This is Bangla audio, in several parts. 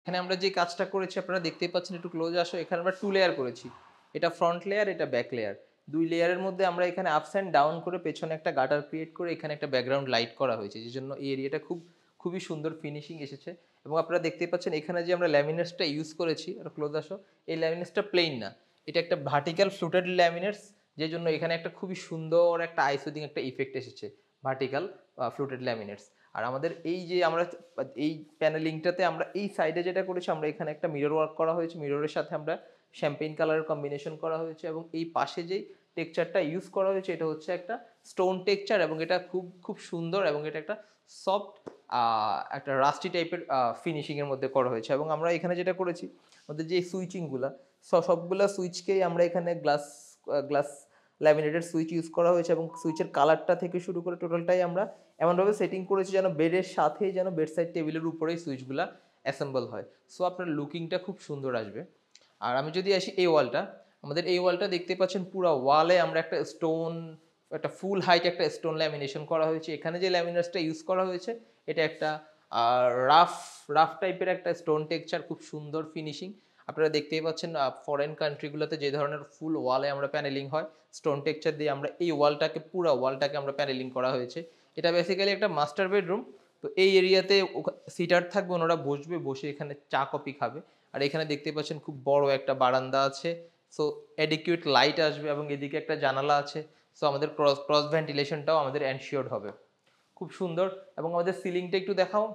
এখানে আমরা যে কাজটা করেছি আপনারা দেখতেই পাচ্ছেন, একটু ক্লোজ আসো। এখানে আমরা 2 লেয়ার করেছি। এটা ফ্রন্ট লেয়ার, এটা ব্যাক লেয়ার। ২ লেয়ারের মধ্যে আমরা এখানে আপস অ্যান্ড ডাউন করে পেছনে একটা গাটার ক্রিয়েট করে এখানে একটা ব্যাকগ্রাউন্ড লাইট করা হয়েছে। যেজন্য এই এরিয়াটা খুবই সুন্দর ফিনিশিং এসেছে। এবং আপনারা দেখতেই পাচ্ছেন এখানে যে আমরা ল্যামিনেটসটা ইউজ করেছি, একটু ক্লোজ আসো। এই ল্যামিনেটসটা প্লেন না। এটা একটা ভার্টিক্যাল ফ্লুটেড ল্যামিনেটস, যেজন্য এখানে একটা খুবই সুন্দর একটা আইসোদিং একটা ইফেক্ট এসেছে। Vertical fluted laminates. আর আমাদের এই যে আমরা এই প্যানেলিংটাতে আমরা এই সাইডে যেটা করেছি, আমরা এখানে একটা মিরর ওয়ার্ক করা হয়েছে। মিররের সাথে আমরা শ্যাম্পেইন কালারের কম্বিনেশন করা হয়েছে এবং এই পাশে যেই টেক্সচারটা ইউজ করা হয়েছে এটা হচ্ছে একটা স্টোন টেক্সচার এবং এটা খুব সুন্দর এবং এটা একটা সফট একটা রাস্টি টাইপের ফিনিশিং এর মধ্যে করা হয়েছে। এবং আমরা এখানে যেটা করেছি, আমাদের যে সুইচিংগুলা সবগুলা সুইচকেই আমরা এখানে গ্লাস ল্যামিনেটেড সুইচ ইউজ করা হয়েছে এবং সুইচের কালারটা থেকে শুরু করে টোটালটাই আমরা এমনভাবে সেটিং করেছি যেন বেডের সাথেই যেন বেডসাইড টেবিলের উপরেই সুইচগুলা অ্যাসেম্বল হয়। সো আপনার লুকিংটা খুব সুন্দর আসবে। আর আমি যদি আসি এই ওয়ালটা, আমাদের এই ওয়ালটা দেখতে পাচ্ছেন পুরা ওয়ালে আমরা একটা স্টোন, একটা ফুল হাইট একটা স্টোন ল্যামিনেশন করা হয়েছে। এখানে যে ল্যামিনেশনটা ইউজ করা হয়েছে এটা একটা রাফ রাফ টাইপের একটা স্টোন টেক্সচার, খুব সুন্দর ফিনিশিং। আপনারা দেখতেই পাচ্ছেন ফরেন কান্ট্রিগুলোতে যে ধরনের ফুল ওয়ালে আমরা প্যানেলিং হয় স্টোন টেক্সচার দিয়ে, আমরা এই ওয়ালটাকে পুরো ওয়ালটাকে আমরা প্যানেলিং করা হয়েছে। এটা বেসিক্যালি একটা মাস্টার বেডরুম। তো এই এরিয়াতে সিটার থাকবে, ওনারা বসবে, বসে এখানে চা কফি খাবে। আর এখানে দেখতে পাচ্ছেন খুব বড় একটা বারান্দা আছে। সো অ্যাডিকুয়েট লাইট আসবে এবং এদিকে একটা জানালা আছে। সো আমাদের ক্রস ক্রস ভেন্টিলেশনটাও আমাদের এনশিওরড হবে। খুব সুন্দর। এবং আমাদের সিলিংটা একটু দেখাও।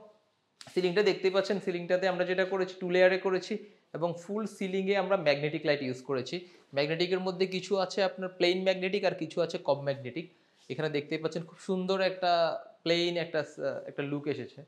সিলিংটা দেখতেই পাচ্ছেন, সিলিংটাতে আমরা যেটা করেছি 2 লেয়ারে করেছি এবং ফুল সিলিংয়ে আমরা ম্যাগনেটিক লাইট ইউজ করেছি। ম্যাগনেটিকের মধ্যে কিছু আছে আপনার প্লেন ম্যাগনেটিক আর কিছু আছে কব ম্যাগনেটিক। এখানে দেখতেই পাচ্ছেন খুব সুন্দর একটা প্লেন একটা লুক এসেছে।